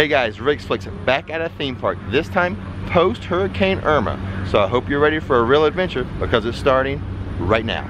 Hey guys, Riggs Flicks back at a theme park, this time post Hurricane Irma. So I hope you're ready for a real adventure because it's starting right now.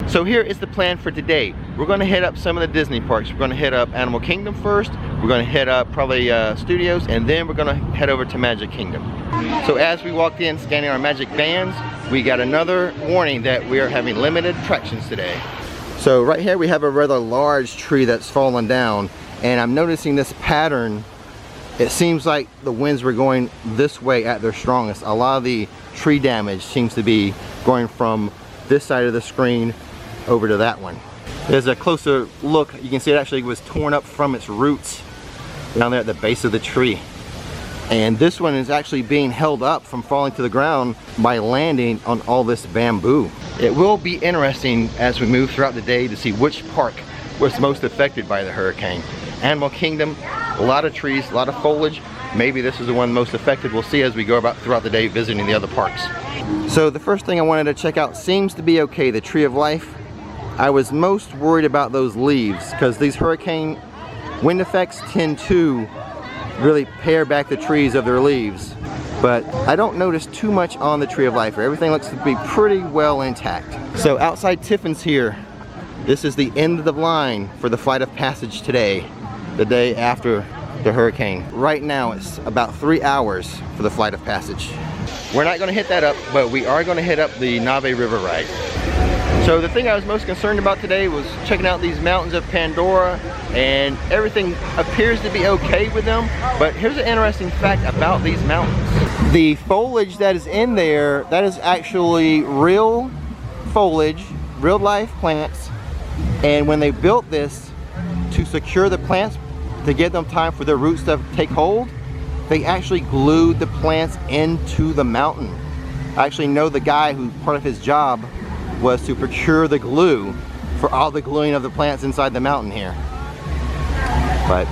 So here is the plan for today. We're going to hit up some of the Disney parks. We're going to hit up Animal Kingdom first. We're going to hit up probably Studios, and then we're going to head over to Magic Kingdom. So as we walked in scanning our magic bands, we got another warning that we are having limited attractions today. So right here we have a rather large tree that's fallen down, and I'm noticing this pattern. It seems like the winds were going this way at their strongest. A lot of the tree damage seems to be going from this side of the screen over to that one. There's a closer look. You can see it actually was torn up from its roots down there at the base of the tree. And this one is actually being held up from falling to the ground by landing on all this bamboo. It will be interesting as we move throughout the day to see which park was most affected by the hurricane. Animal Kingdom, a lot of trees, a lot of foliage. Maybe this is the one most affected. We'll see as we go about throughout the day visiting the other parks. So the first thing I wanted to check out seems to be okay, the Tree of Life. I was most worried about those leaves because these hurricane wind effects tend to really pare back the trees of their leaves. But I don't notice too much on the Tree of Life. Everything looks to be pretty well intact. So outside Tiffin's here, this is the end of the line for the Flight of Passage today, the day after the hurricane. Right now it's about 3 hours for the Flight of Passage. We're not going to hit that up, but we are going to hit up the Nave River ride. So the thing I was most concerned about today was checking out these mountains of Pandora, and everything appears to be okay with them. But here's an interesting fact about these mountains. The foliage that is in there, that is actually real foliage, real life plants. And when they built this to secure the plants, to give them time for their roots to take hold, they actually glued the plants into the mountain. I actually know the guy who part of his job was to procure the glue for all the gluing of the plants inside the mountain here. But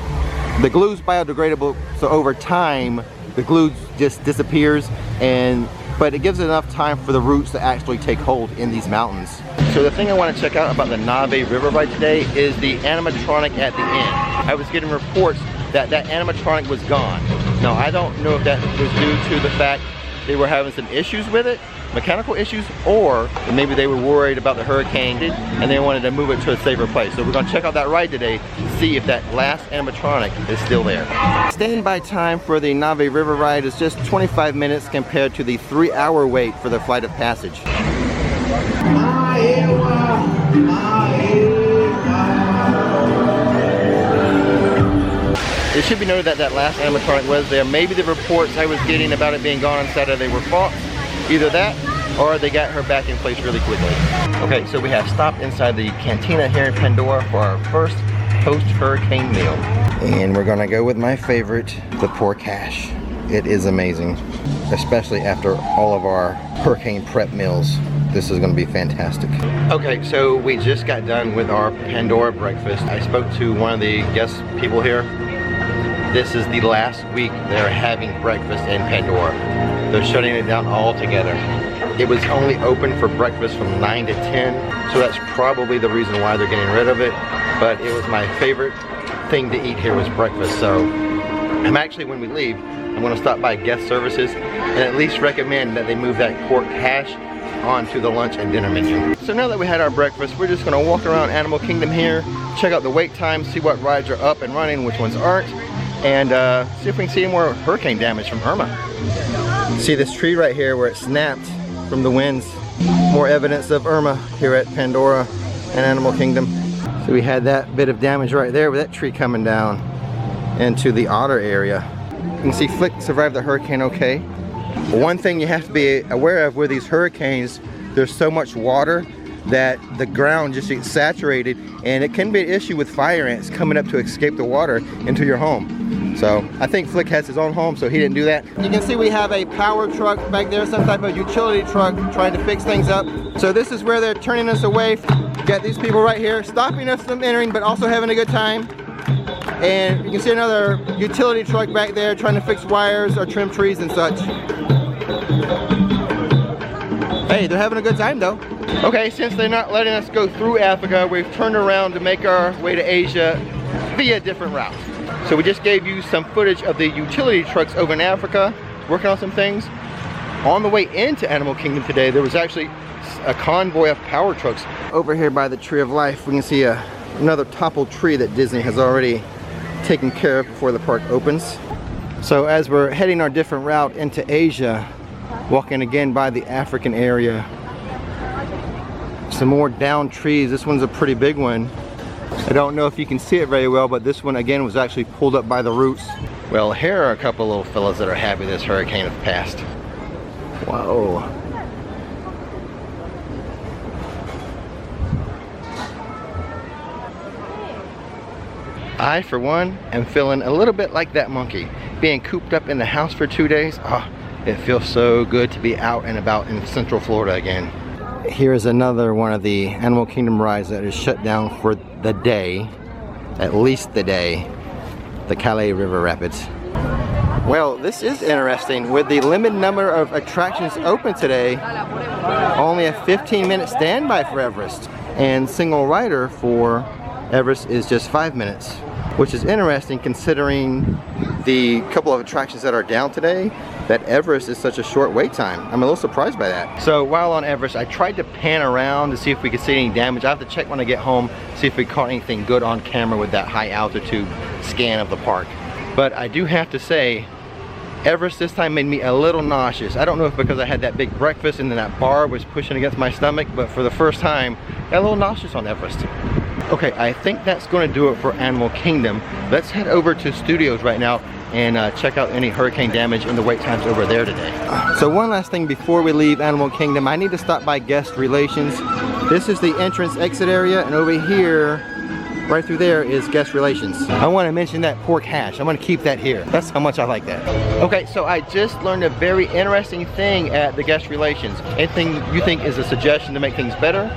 the glue is biodegradable, so over time the glue just disappears, but it gives it enough time for the roots to actually take hold in these mountains. So the thing I want to check out about the Nave River ride today is the animatronic at the end. I was getting reports that that animatronic was gone. Now I don't know if that was due to the fact they were having some issues with it, mechanical issues, or maybe they were worried about the hurricane and they wanted to move it to a safer place. So we're going to check out that ride today to see if that last animatronic is still there. Standby time for the Nave River ride is just 25 minutes compared to the 3-hour wait for the Flight of Passage. It should be noted that that last animatronic was there. Maybe the reports I was getting about it being gone on Saturday were false. Either that, or they got her back in place really quickly. Okay, so we have stopped inside the cantina here in Pandora for our first post-hurricane meal. And we're gonna go with my favorite, the pork hash. It is amazing, especially after all of our hurricane prep meals. This is gonna be fantastic. Okay, so we just got done with our Pandora breakfast. I spoke to one of the guest people here. This is the last week they're having breakfast in Pandora. They're shutting it down altogether. It was only open for breakfast from 9 to 10, so that's probably the reason why they're getting rid of it. But it was my favorite thing to eat here was breakfast. So I'm actually, when we leave, I'm gonna stop by guest services and at least recommend that they move that pork hash onto the lunch and dinner menu. So now that we had our breakfast, we're just gonna walk around Animal Kingdom here, check out the wait times, see what rides are up and running, which ones aren't, and see if we can see more hurricane damage from Irma. See this tree right here where it snapped from the winds. More evidence of Irma here at Pandora and Animal Kingdom. So we had that bit of damage right there with that tree coming down into the otter area. You can see Flick survived the hurricane okay. One thing you have to be aware of with these hurricanes, there's so much water that the ground just gets saturated, and it can be an issue with fire ants coming up to escape the water into your home. So I think Flick has his own home, so he didn't do that. You can see we have a power truck back there, some type of utility truck trying to fix things up. So this is where they're turning us away. Got these people right here stopping us from entering, but also having a good time. And you can see another utility truck back there trying to fix wires or trim trees and such. Hey, they're having a good time though. Okay, since they're not letting us go through Africa, we've turned around to make our way to Asia via a different route. So we just gave you some footage of the utility trucks over in Africa, working on some things. On the way into Animal Kingdom today, there was actually a convoy of power trucks. Over here by the Tree of Life, we can see another toppled tree that Disney has already taken care of before the park opens. So as we're heading our different route into Asia, walking again by the African area, some more downed trees. This one's a pretty big one. I don't know if you can see it very well, but this one again was actually pulled up by the roots. Well, here are a couple little fellas that are happy this hurricane has passed. Whoa. I, for one, am feeling a little bit like that monkey. Being cooped up in the house for 2 days, it feels so good to be out and about in Central Florida again. Here's another one of the Animal Kingdom rides that is shut down for the day, at least the day, the Calais River Rapids. Well, this is interesting. With the limited number of attractions open today, only a 15-minute standby for Everest, and single rider for Everest is just 5 minutes, which is interesting considering the couple of attractions that are down today, that Everest is such a short wait time. I'm a little surprised by that. So while on Everest, I tried to pan around to see if we could see any damage. I have to check when I get home, see if we caught anything good on camera with that high altitude scan of the park. But I do have to say, Everest this time made me a little nauseous. I don't know if because I had that big breakfast and then that bar was pushing against my stomach, but for the first time, I got a little nauseous on Everest. Okay, I think that's going to do it for Animal Kingdom. Let's head over to Studios right now and check out any hurricane damage and the wait times over there today. So one last thing before we leave Animal Kingdom, I need to stop by Guest Relations. This is the entrance exit area, and over here, right through there, is Guest Relations. I want to mention that pork hash. I'm going to keep that here. That's how much I like that. Okay, so I just learned a very interesting thing at the Guest Relations. Anything you think is a suggestion to make things better,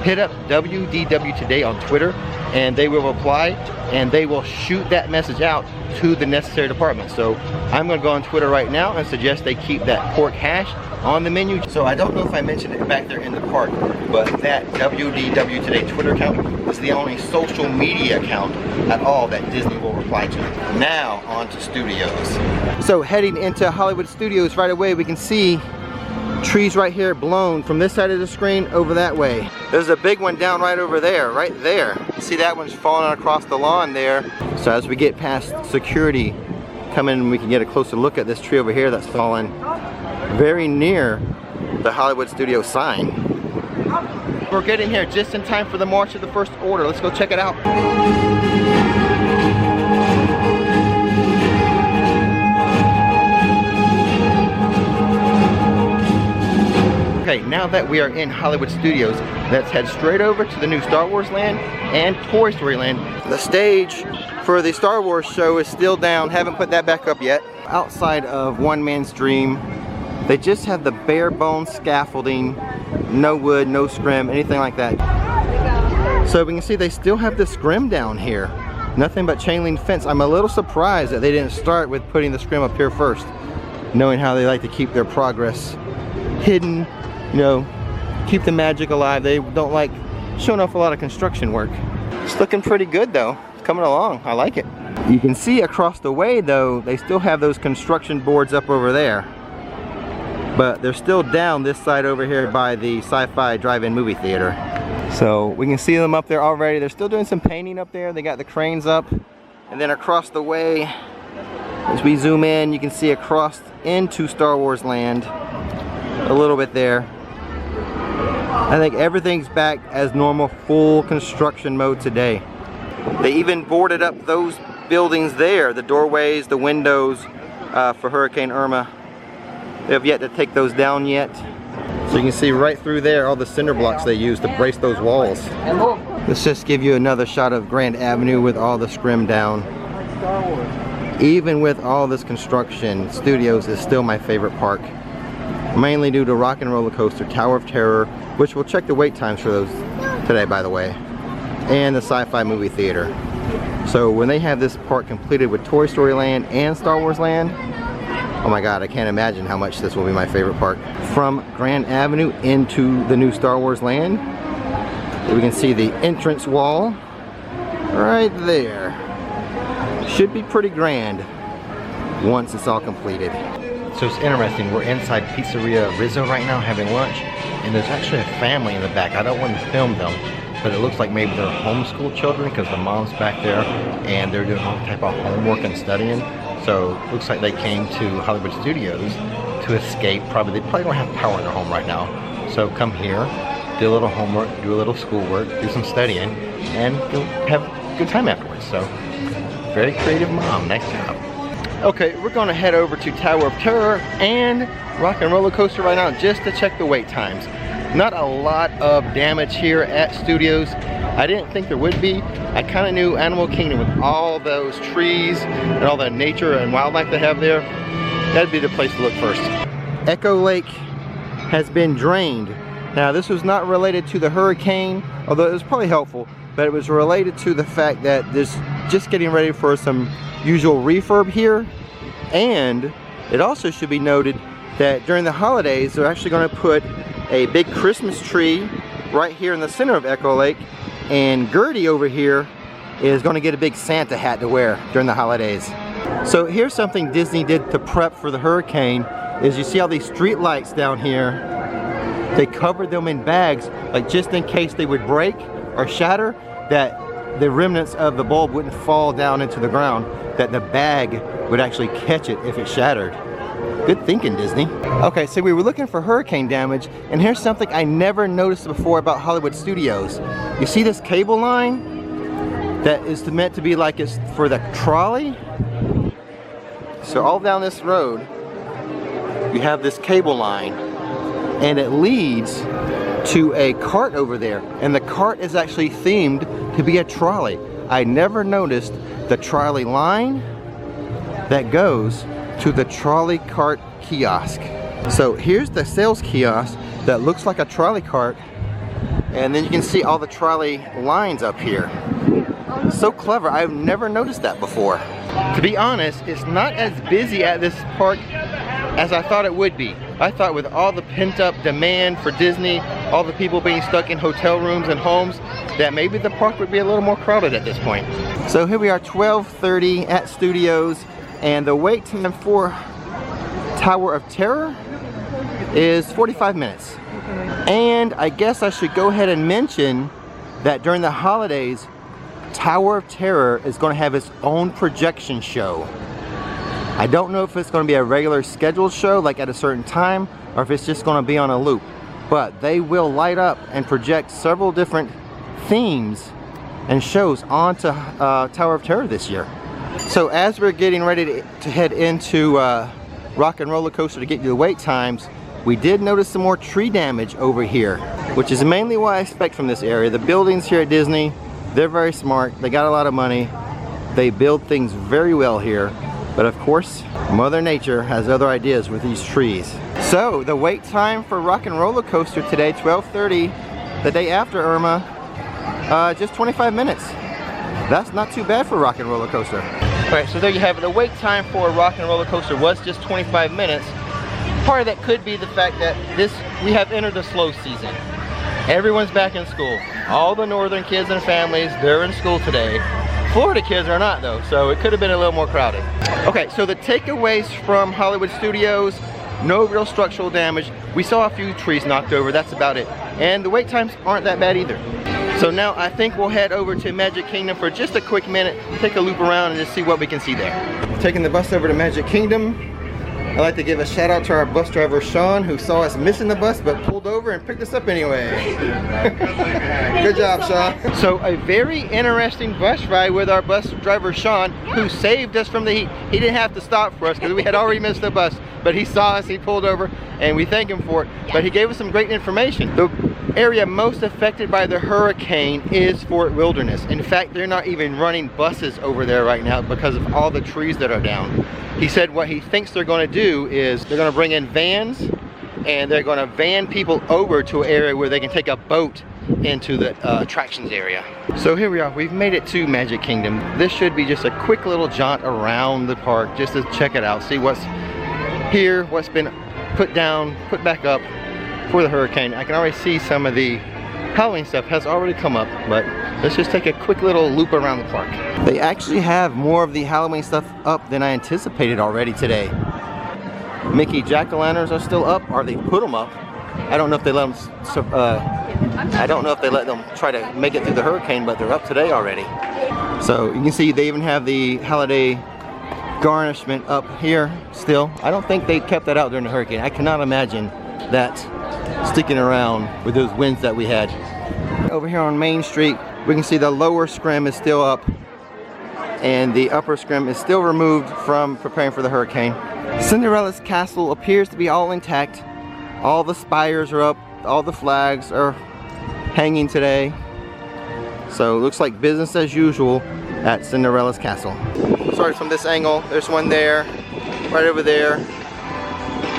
hit up WDW Today on Twitter, and they will reply, and they will shoot that message out to the necessary department. So I'm going to go on Twitter right now and suggest they keep that pork hash on the menu. So I don't know if I mentioned it back there in the park, but that WDW Today Twitter account is the only social media account at all that Disney will reply to. Now on to Studios. So heading into Hollywood Studios right away, we can see trees right here blown from this side of the screen over that way. There's a big one down right over there, right there. See, that one's falling across the lawn there. So as we get past security, come in and we can get a closer look at this tree over here that's fallen very near the Hollywood Studios sign. We're getting here just in time for the March of the First Order. Let's go check it out. Okay, now that we are in Hollywood Studios, let's head straight over to the new Star Wars Land and Toy Story Land. The stage for the Star Wars show is still down, haven't put that back up yet. Outside of One Man's Dream, they just have the bare bones scaffolding, no wood, no scrim, anything like that. So we can see they still have the scrim down here. Nothing but chain link fence. I'm a little surprised that they didn't start with putting the scrim up here first, knowing how they like to keep their progress hidden, you know, keep the magic alive. They don't like showing off a lot of construction work. It's looking pretty good though. It's coming along. I like it. You can see across the way though, they still have those construction boards up over there. But they're still down this side over here by the Sci-Fi Drive-In movie theater. So we can see them up there already. They're still doing some painting up there. They got the cranes up. And then across the way, as we zoom in, you can see across into Star Wars Land a little bit there. I think everything's back as normal, full construction mode today. They even boarded up those buildings there, the doorways, the windows for Hurricane Irma. They have yet to take those down yet. So you can see right through there all the cinder blocks they used to brace those walls. Let's just give you another shot of Grand Avenue with all the scrim down. Even with all this construction, Studios is still my favorite park. Mainly due to Rock and Roller Coaster, Tower of Terror, which we'll check the wait times for those today, by the way, and the Sci-Fi movie theater. So when they have this park completed with Toy Story Land and Star Wars Land, Oh my God, I can't imagine how much this will be my favorite park. From Grand Avenue into the new Star Wars land, we can see the entrance wall right there. Should be pretty grand once it's all completed. So it's interesting, we're inside Pizzeria Rizzo right now having lunch, and there's actually a family in the back. I don't want to film them, but it looks like maybe they're homeschool children because the mom's back there and they're doing all type of homework and studying. So it looks like they came to Hollywood Studios to escape. They probably don't have power in their home right now. So come here, do a little homework, do a little schoolwork, do some studying, and go have a good time afterwards. So very creative mom, nice job. Okay, we're gonna head over to Tower of Terror and Rock and Roller Coaster right now just to check the wait times. Not a lot of damage here at Studios. I didn't think there would be. I kind of knew Animal Kingdom with all those trees and all the nature and wildlife they have there, that'd be the place to look first. Echo Lake has been drained. Now this was not related to the hurricane, although it was probably helpful, but it was related to the fact that there's just getting ready for some usual refurb here. And it also should be noted that during the holidays they're actually going to put a big Christmas tree right here in the center of Echo Lake, and Gertie over here is going to get a big Santa hat to wear during the holidays. So here's something Disney did to prep for the hurricane, is you see all these street lights down here, they covered them in bags, like just in case they would break or shatter, that the remnants of the bulb wouldn't fall down into the ground, that the bag would actually catch it if it shattered. Good thinking, Disney. Okay, so we were looking for hurricane damage, and here's something I never noticed before about Hollywood Studios. You see this cable line that is meant to be like it's for the trolley? So all down this road, you have this cable line, and it leads to a cart over there, and the cart is actually themed to be a trolley. I never noticed the trolley line that goes to the trolley cart kiosk. So here's the sales kiosk that looks like a trolley cart, and then you can see all the trolley lines up here. So clever, I've never noticed that before. To be honest, it's not as busy at this park as I thought it would be. I thought with all the pent-up demand for Disney, all the people being stuck in hotel rooms and homes, that maybe the park would be a little more crowded at this point. So here we are, 12:30 at Studios, and the wait time for Tower of Terror is 45 minutes. And I guess I should go ahead and mention that during the holidays, Tower of Terror is going to have its own projection show. I don't know if it's going to be a regular scheduled show, like at a certain time, or if it's just going to be on a loop. But they will light up and project several different themes and shows onto Tower of Terror this year. So as we're getting ready to head into Rock and Roller Coaster to get you the wait times, we did notice some more tree damage over here, which is mainly what I expect from this area. The buildings here at Disney, they're very smart. They got a lot of money. They build things very well here. But of course, Mother Nature has other ideas with these trees. So the wait time for Rock and Roller Coaster today, 12:30, the day after Irma, just 25 minutes. That's not too bad for Rock and Roller Coaster. Alright, so there you have it. The wait time for Rock and Roller Coaster was just 25 minutes. Part of that could be the fact that we have entered the slow season. Everyone's back in school. All the northern kids and families, they're in school today. Florida kids are not though, so it could have been a little more crowded. Okay, so the takeaways from Hollywood Studios, no real structural damage. We saw a few trees knocked over, that's about it. And the wait times aren't that bad either. So now I think we'll head over to Magic Kingdom for just a quick minute, take a loop around and just see what we can see there. Taking the bus over to Magic Kingdom. I'd like to give a shout out to our bus driver Sean, who saw us missing the bus but pulled over and picked us up anyway. Good job, Sean. So a very interesting bus ride with our bus driver Sean, who saved us from the heat. He didn't have to stop for us because we had already missed the bus, but he saw us, he pulled over, and we thank him for it. But he gave us some great information. The area most affected by the hurricane is Fort Wilderness. In fact, they're not even running buses over there right now because of all the trees that are down. He said what he thinks they're going to do is they're going to bring in vans and they're going to van people over to an area where they can take a boat into the attractions area. So here we are, we've made it to Magic Kingdom. This should be just a quick little jaunt around the park just to check it out, see what's here what's been put down, put back up for the hurricane. I can already see some of the Halloween stuff has already come up, but let's just take a quick little loop around the park. They actually have more of the Halloween stuff up than I anticipated already today. Mickey jack-o'-lanterns are still up, or they put them up. I don't know if they let them try to make it through the hurricane, but they're up today already. So you can see they even have the holiday garnishment up here still. I don't think they kept that out during the hurricane. I cannot imagine that sticking around with those winds that we had. Over here on Main Street, we can see the lower scrim is still up and the upper scrim is still removed from preparing for the hurricane. Cinderella's castle appears to be all intact. All the spires are up, all the flags are hanging today. So it looks like business as usual at Cinderella's castle. Sorry, from this angle, there's one there, right over there.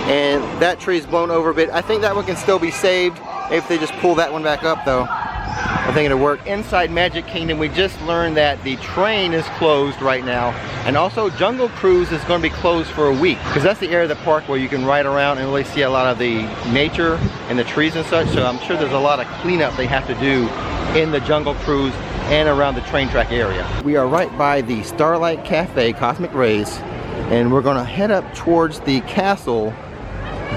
And that tree is blown over a bit. I think that one can still be saved if they just pull that one back up though. I think it'll work. Inside Magic Kingdom, we just learned that the train is closed right now. And also Jungle Cruise is going to be closed for a week. Because that's the area of the park where you can ride around and really see a lot of the nature and the trees and such. So I'm sure there's a lot of cleanup they have to do in the Jungle Cruise and around the train track area. We are right by the Starlight Cafe, Cosmic Rays. And we're going to head up towards the castle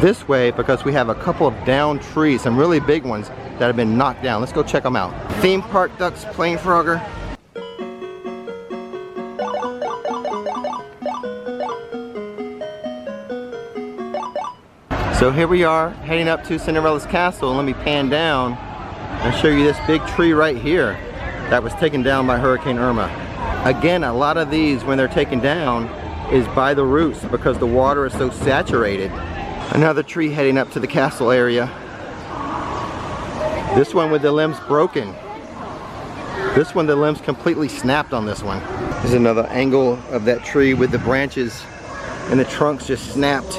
this way because we have a couple of downed trees, some really big ones that have been knocked down. Let's go check them out. Theme park ducks playing Frogger. So here we are heading up to Cinderella's castle. Let me pan down and show you this big tree right here that was taken down by Hurricane Irma. Again, a lot of these when they're taken down is by the roots because the water is so saturated. Another tree heading up to the castle area. This one with the limbs broken. This one, the limbs completely snapped on this one. There's another angle of that tree with the branches and the trunks just snapped.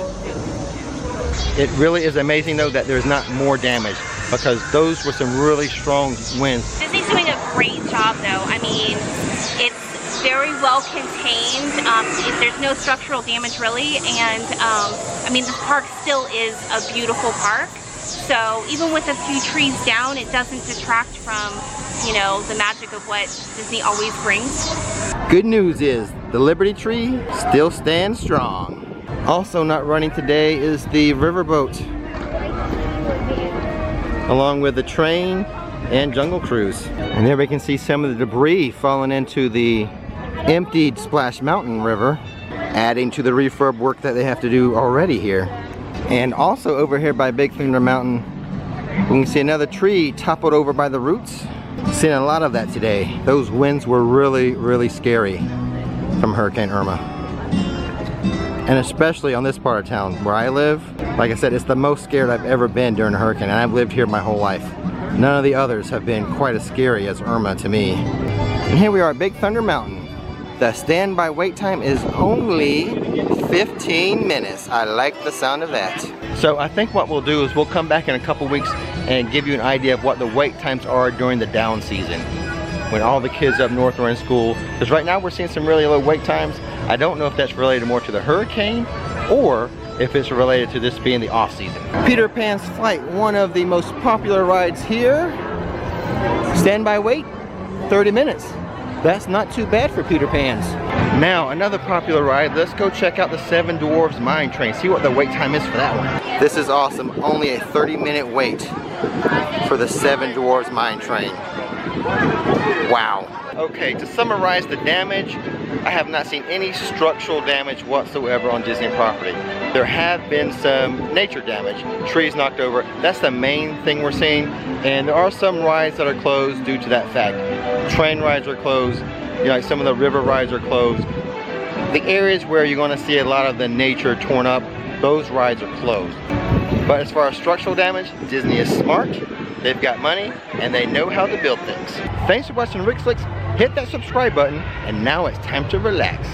It really is amazing though that there's not more damage because those were some really strong winds. Disney's doing a great job though. I mean, it's very well contained. There's no structural damage really, and I mean, the park still is a beautiful park. So even with a few trees down, it doesn't detract from, you know, the magic of what Disney always brings. Good news is the Liberty Tree still stands strong. Also not running today is the riverboat, along with the train and Jungle Cruise. And there we can see some of the debris falling into the emptied Splash Mountain River, adding to the refurb work that they have to do already here. And also over here by Big Thunder Mountain, we can see another tree toppled over by the roots. Seeing a lot of that today. Those winds were really, really scary from Hurricane Irma. And especially on this part of town where I live, like I said, it's the most scared I've ever been during a hurricane, and I've lived here my whole life. None of the others have been quite as scary as Irma to me. And here we are at Big Thunder Mountain. The standby wait time is only 15 minutes. I like the sound of that. So I think what we'll do is we'll come back in a couple weeks and give you an idea of what the wait times are during the down season, when all the kids up north are in school. Because right now we're seeing some really low wait times. I don't know if that's related more to the hurricane or if it's related to this being the off season. Peter Pan's Flight, one of the most popular rides here. Standby wait, 30 minutes. That's not too bad for Peter Pan's. Now, another popular ride, let's go check out the Seven Dwarfs Mine Train, see what the wait time is for that one. This is awesome, only a 30-minute wait for the Seven Dwarfs Mine Train. Wow. Okay, to summarize the damage, I have not seen any structural damage whatsoever on Disney property. There have been some nature damage, trees knocked over. That's the main thing we're seeing. And there are some rides that are closed due to that fact. Train rides are closed, you know, like some of the river rides are closed. The areas where you're going to see a lot of the nature torn up, those rides are closed. But as far as structural damage, Disney is smart, they've got money, and they know how to build things. Thanks for watching Rick Slicks. Hit that subscribe button, and now it's time to relax.